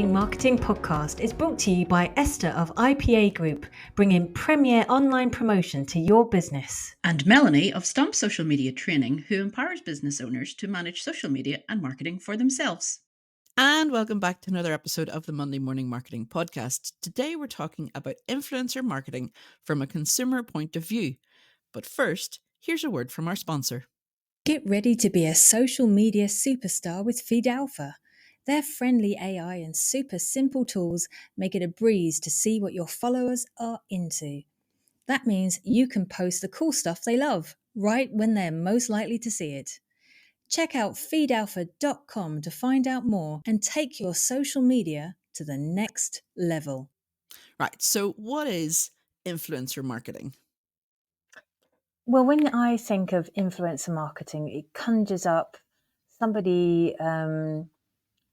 Morning Marketing Podcast is brought to you by Esther of IPA Group, bringing premier online promotion to your business. And Melanie of Stomp Social Media Training, who empowers business owners to manage social media and marketing for themselves. And welcome back to another episode of the Monday Morning Marketing Podcast. Today we're talking about influencer marketing from a consumer point of view. But first, here's a word from our sponsor. Get ready to be a social media superstar with Feed Alpha. Their friendly AI and super simple tools make it a breeze to see what your followers are into. That means you can post the cool stuff they love, right when they're most likely to see it. Check out feedalpha.com to find out more and take your social media to the next level. Right, so what is influencer marketing? Well, when I think of influencer marketing, it conjures up somebody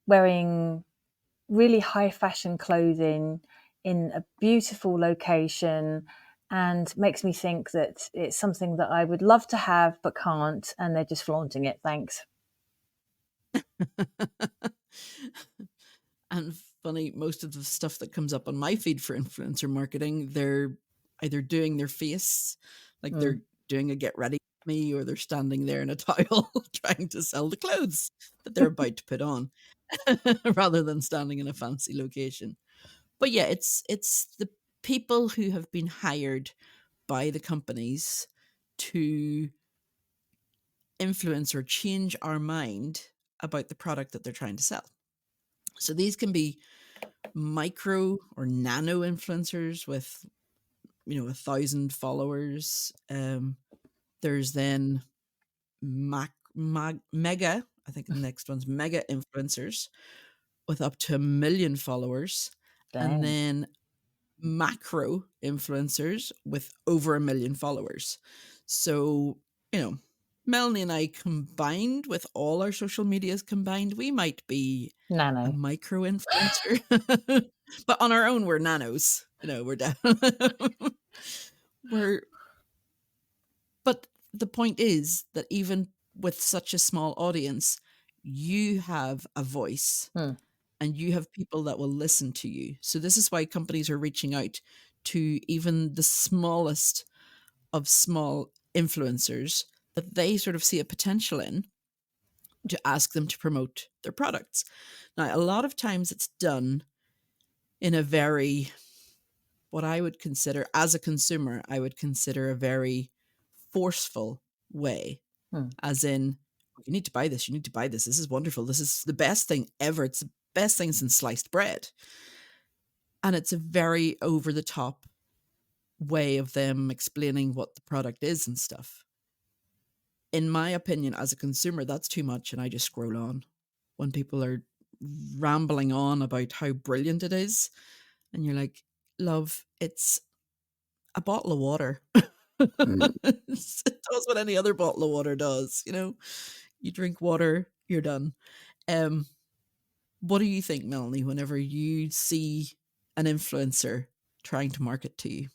wearing really high fashion clothing in a beautiful location and makes me think that it's something that I would love to have but can't, and they're just flaunting it. Thanks. And funny, most of the stuff that comes up on my feed for influencer marketing, they're either doing their face, like they're doing a get ready with me, or they're standing there in a towel trying to sell the clothes that they're about to put on, rather than standing in a fancy location. But yeah, it's the people who have been hired by the companies to influence or change our mind about the product that they're trying to sell. So these can be micro or nano influencers with 1,000 followers. There's then mega, I think the next one's mega influencers with up to 1 million followers. Dang. And then macro influencers with over 1 million followers. So, Melanie and I combined, with all our social medias combined, we might be Nano. a micro influencer. But on our own, we're nanos. We're down. But the point is that even with such a small audience, you have a voice. And you have people that will listen to you. So this is why companies are reaching out to even the smallest of small influencers that they sort of see a potential in, to ask them to promote their products. Now, a lot of times it's done in a very, what I would consider, as a consumer, I would consider a very forceful way. As in, you need to buy this, you need to buy this. This is wonderful. This is the best thing ever. It's the best thing since sliced bread. And it's a very over the top way of them explaining what the product is and stuff. In my opinion, as a consumer, that's too much, and I just scroll on when people are rambling on about how brilliant it is. And you're like, love, it's a bottle of water. It does what any other bottle of water does. You drink water, you're done. What do you think, Melanie, whenever you see an influencer trying to market to you?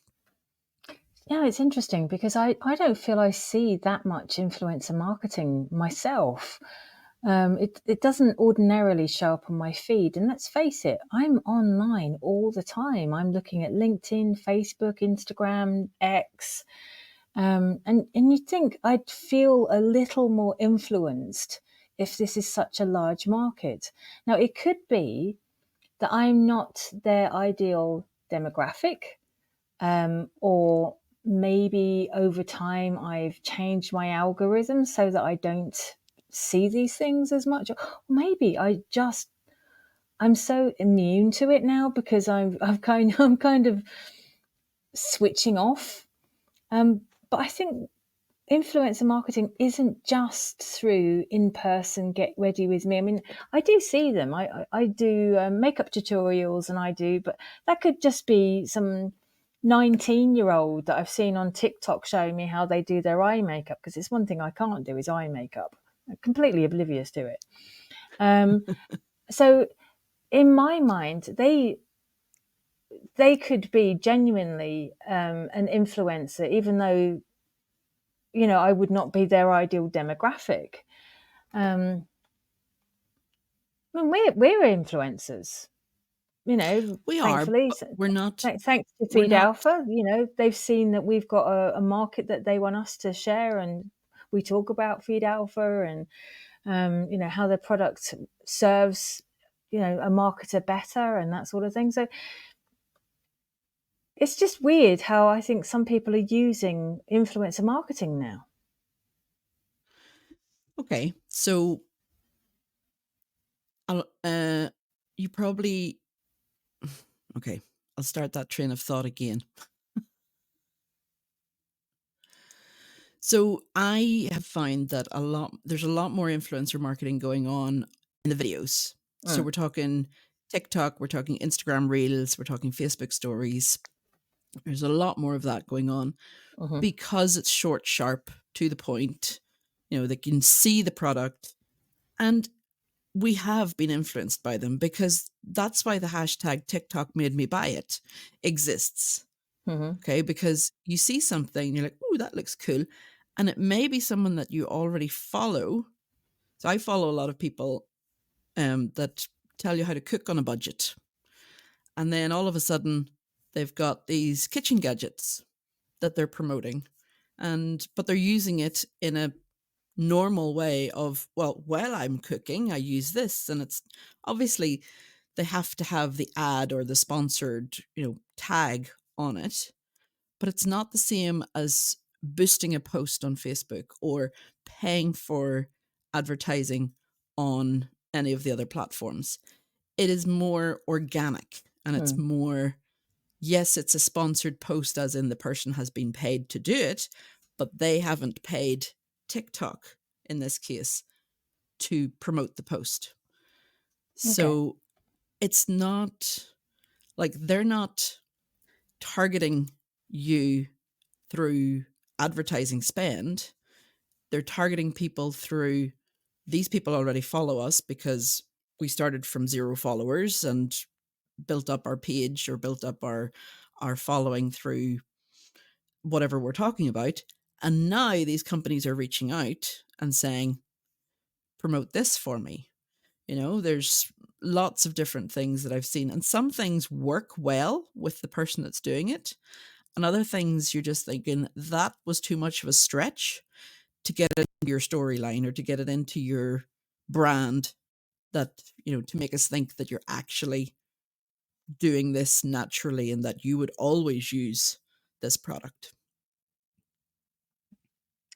Yeah, it's interesting because I don't feel I see that much influencer marketing myself. It doesn't ordinarily show up on my feed. And let's face it, I'm online all the time. I'm looking at LinkedIn, Facebook, Instagram, X. And you'd think I'd feel a little more influenced if this is such a large market. Now, it could be that I'm not their ideal demographic, or maybe over time I've changed my algorithm so that I don't see these things as much. Or maybe I'm so immune to it now because I'm kind of switching off. But I think influencer marketing isn't just through in-person get ready with me. I mean, I do see them. I do makeup tutorials, and but that could just be some 19-year-old that I've seen on TikTok showing me how they do their eye makeup, because it's one thing I can't do is eye makeup. I'm completely oblivious to it. So in my mind, they could be genuinely an influencer, even though I would not be their ideal demographic. I mean, we're influencers. you know, We are, thankfully, but we're not. thanks to We're Feed not. Alpha, you know, they've seen that we've got a market that they want us to share, and we talk about Feed Alpha and you know, how the product serves, you know, a marketer better and that sort of thing. So it's just weird how I think some people are using influencer marketing now. Okay, so you probably. Okay, I'll start that train of thought again. So I have found that there's a lot more influencer marketing going on in the videos. So we're talking TikTok, we're talking Instagram Reels, we're talking Facebook Stories. There's a lot more of that going on because it's short, sharp, to the point. You know, they can see the product, and we have been influenced by them, because that's why the hashtag TikTok made me buy it exists. Okay, because you see something, you're like, "Oh, that looks cool," and it may be someone that you already follow. So I follow a lot of people that tell you how to cook on a budget, and then all of a sudden they've got these kitchen gadgets that they're promoting, but they're using it in a normal way of, well, while I'm cooking, I use this, and it's obviously they have to have the ad or the sponsored, tag on it, but it's not the same as boosting a post on Facebook or paying for advertising on any of the other platforms. It is more organic, and it's more, yes, it's a sponsored post, as in the person has been paid to do it, but they haven't paid TikTok in this case to promote the post. So it's not like they're not targeting you through advertising spend. They're targeting people through, these people already follow us because we started from 0 followers and built up our page or built up our following through whatever we're talking about. And now these companies are reaching out and saying, promote this for me. There's lots of different things that I've seen, and some things work well with the person that's doing it, and other things you're just thinking that was too much of a stretch to get it into your storyline or to get it into your brand, that, to make us think that you're actually doing this naturally and that you would always use this product.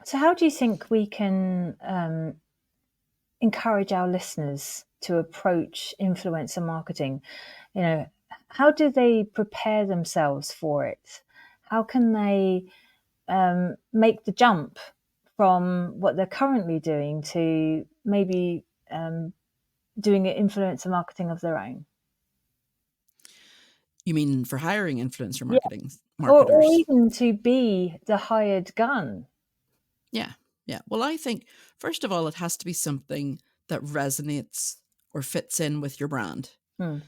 So how do you think we can encourage our listeners to approach influencer marketing? How do they prepare themselves for it? How can they make the jump from what they're currently doing to maybe doing influencer marketing of their own? You mean for hiring influencer Yeah. marketers? Or even to be the hired gun? Yeah. Well, I think, first of all, it has to be something that resonates or fits in with your brand.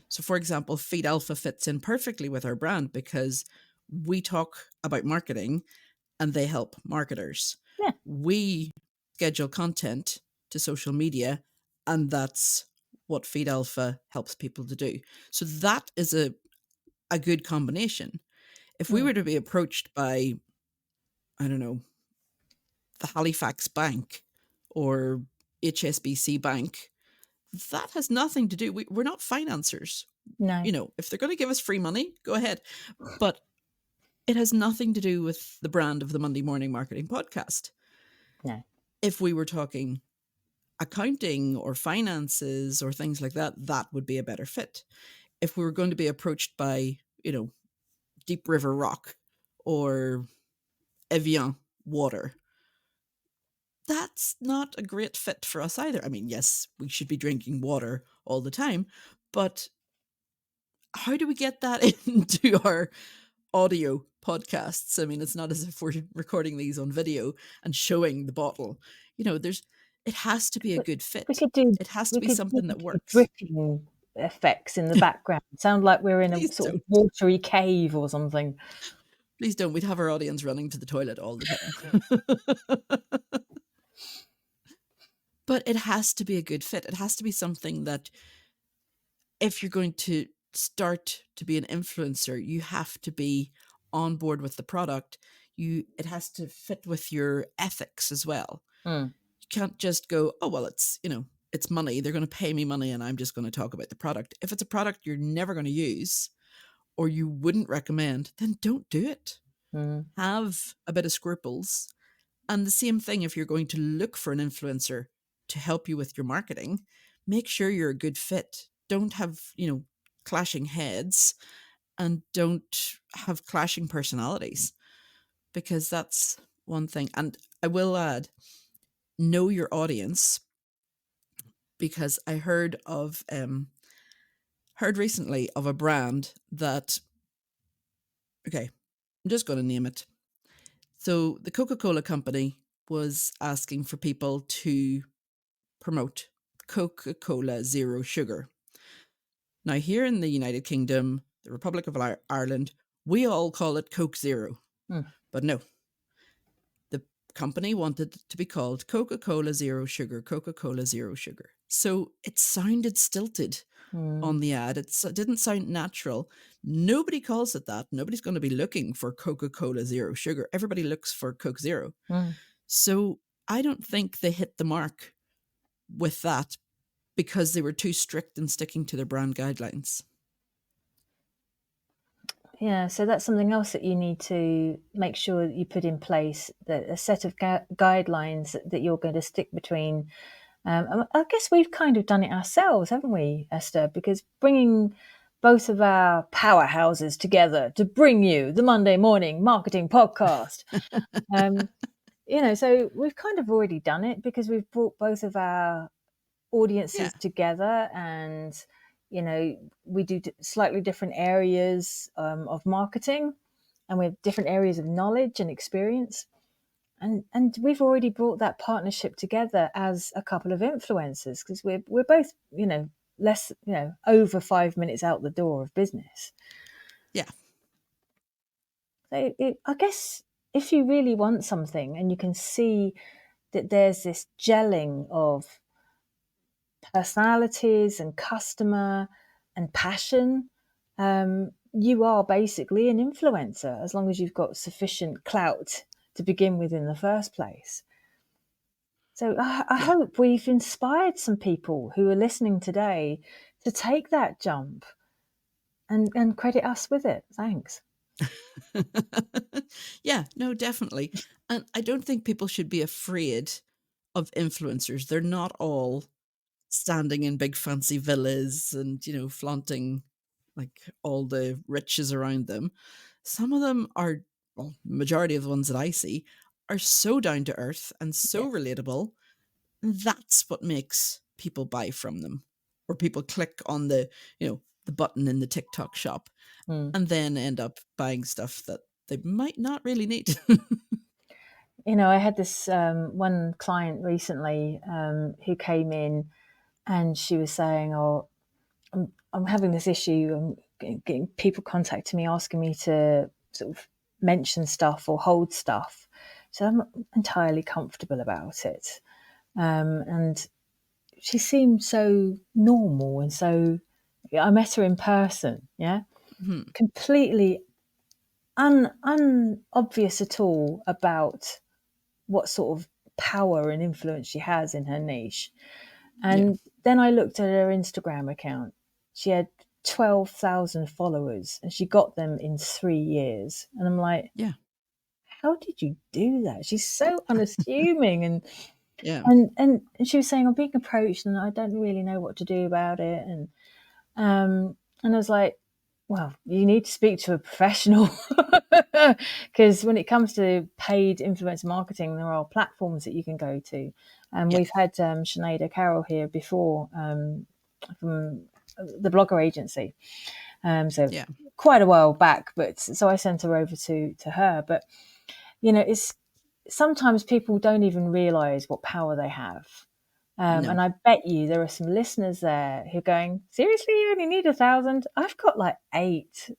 So, for example, Feed Alpha fits in perfectly with our brand because we talk about marketing and they help marketers. Yeah. We schedule content to social media, and that's what Feed Alpha helps people to do. So that is a good combination. If we were to be approached by, I don't know, the Halifax Bank or HSBC Bank, that has nothing to do. We're not financiers. No. If they're going to give us free money, go ahead. But it has nothing to do with the brand of the Monday Morning Marketing Podcast. No. If we were talking accounting or finances or things like that, that would be a better fit. If we were going to be approached by, Deep River Rock or Evian water, that's not a great fit for us either. I mean, yes, we should be drinking water all the time, but how do we get that into our audio podcasts? I mean, it's not as if we're recording these on video and showing the bottle. It has to be a good fit. It has to be something that works. Dripping effects in the background. Sound like we're in a sort of watery cave or something. Please don't. We'd have our audience running to the toilet all the time. But it has to be a good fit. It has to be something that, if you're going to start to be an influencer, you have to be on board with the product. It has to fit with your ethics as well. Mm. You can't just go, oh, well, it's money. They're going to pay me money and I'm just going to talk about the product. If it's a product you're never going to use or you wouldn't recommend, then don't do it. Have a bit of scruples. And the same thing if you're going to look for an influencer to help you with your marketing, make sure you're a good fit. Don't have, clashing heads, and don't have clashing personalities, because that's one thing. And I will add, know your audience, because I heard recently of a brand that, okay, I'm just going to name it. So the Coca-Cola company was asking for people to promote Coca-Cola Zero Sugar. Now, here in the United Kingdom, the Republic of Ireland, we all call it Coke Zero. But no, the company wanted it to be called Coca-Cola Zero Sugar, Coca-Cola Zero Sugar. So it sounded stilted on the ad. It didn't sound natural. Nobody calls it that. Nobody's going to be looking for Coca-Cola Zero Sugar. Everybody looks for Coke Zero. So I don't think they hit the mark with that because they were too strict in sticking to their brand guidelines. Yeah, so that's something else that you need to make sure that you put in place, that a set of guidelines that you're going to stick between. I guess we've kind of done it ourselves, haven't we, Esther? Because bringing both of our powerhouses together to bring you the Monday Morning Marketing Podcast. So we've kind of already done it because we've brought both of our audiences together, and we do slightly different areas of marketing, and we have different areas of knowledge and experience, and we've already brought that partnership together as a couple of influencers, because we're both less over 5 minutes out the door of business. So I guess if you really want something and you can see that there's this gelling of personalities and customer and passion, you are basically an influencer, as long as you've got sufficient clout to begin with in the first place. So I hope we've inspired some people who are listening today to take that jump and credit us with it. Thanks. Yeah, no, definitely. And I don't think people should be afraid of influencers. They're not all standing in big fancy villas and, flaunting like all the riches around them. Some of them are, well, majority of the ones that I see are so down to earth and so relatable. That's what makes people buy from them, or people click on the button in the TikTok shop and then end up buying stuff that they might not really need. I had this one client recently who came in, and she was saying, "Oh, I'm having this issue. I'm getting people contacting me, asking me to sort of mention stuff or hold stuff. So I'm not entirely comfortable about it." And she seemed so normal, and so I met her in person, completely unobvious at all about what sort of power and influence she has in her niche. And then I looked at her Instagram account. She had 12,000 followers, and she got them in 3 years. And I'm like, how did you do that? She's so unassuming. And and she was saying, I'm being approached and I don't really know what to do about it. And I was like, well, you need to speak to a professional, because when it comes to paid influencer marketing, there are platforms that you can go to. And we've had Sinead O'Carroll here before from the Blogger Agency. Quite a while back, but so I sent her over to her. But, it's sometimes people don't even realize what power they have. And I bet you there are some listeners there who are going, seriously, you only need 1,000? I've got like 8.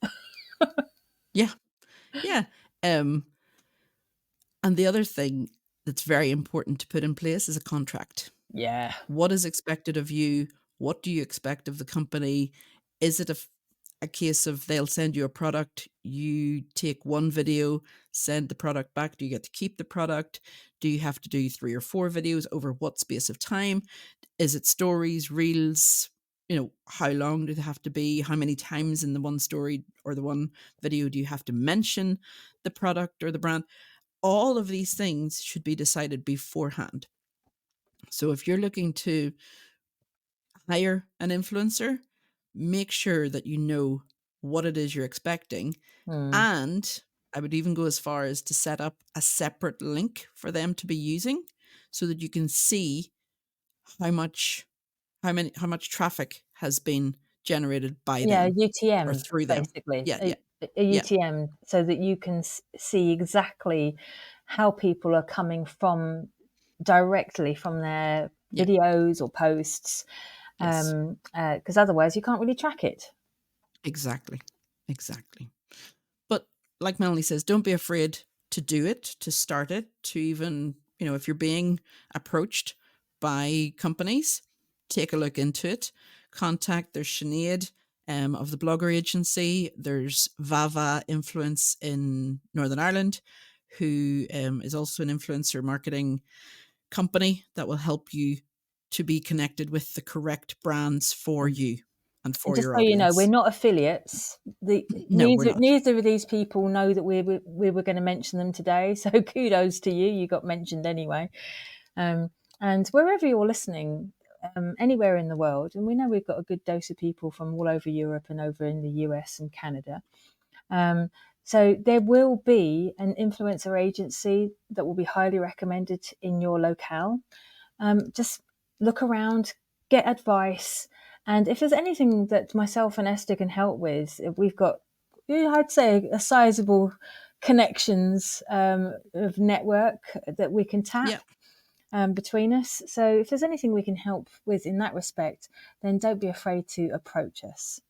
Yeah. And the other thing that's very important to put in place is a contract. Yeah. What is expected of you? What do you expect of the company? Is it a case of they'll send you a product, you take one video, send the product back. Do you get to keep the product? Do you have to do 3 or 4 videos over what space of time? Is it stories, reels? How long do they have to be? How many times in the one story or the one video do you have to mention the product or the brand? All of these things should be decided beforehand. So if you're looking to hire an influencer, make sure that you know what it is you're expecting. And I would even go as far as to set up a separate link for them to be using so that you can see how much traffic has been generated by them or UTM, through them. basically. Yeah. A UTM, so that you can see exactly how people are coming from directly from their videos or posts, Yes. because otherwise you can't really track it. Exactly. But like Melanie says, don't be afraid to do it, to start it, to even, if you're being approached by companies, take a look into it. There's Sinead of the Blogger Agency. There's Vava Influence in Northern Ireland, who is also an influencer marketing company that will help you to be connected with the correct brands for you and for just your so audience. you know, we're not affiliates. No, we're not. Neither of these people know that we were going to mention them today. So kudos to you. You got mentioned anyway. And wherever you're listening, anywhere in the world, and we know we've got a good dose of people from all over Europe and over in the US and Canada. So there will be an influencer agency that will be highly recommended in your locale. Just look around, get advice. And if there's anything that myself and Esther can help with, we've got, I'd say, a sizable connections of network that we can tap between us. So if there's anything we can help with in that respect, then don't be afraid to approach us.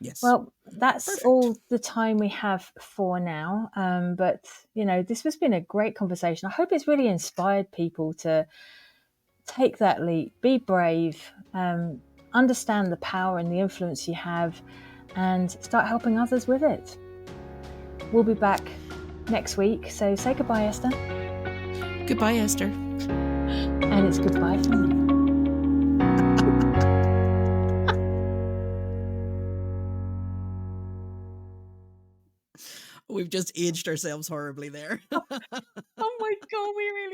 Yes. Well, that's Perfect. all the time we have for now. But, this has been a great conversation. I hope it's really inspired people to take that leap, be brave, understand the power and the influence you have, and start helping others with it. We'll be back next week. So say goodbye, Esther. Goodbye, Esther. And it's goodbye from me. We've just aged ourselves horribly there. Oh my God, we really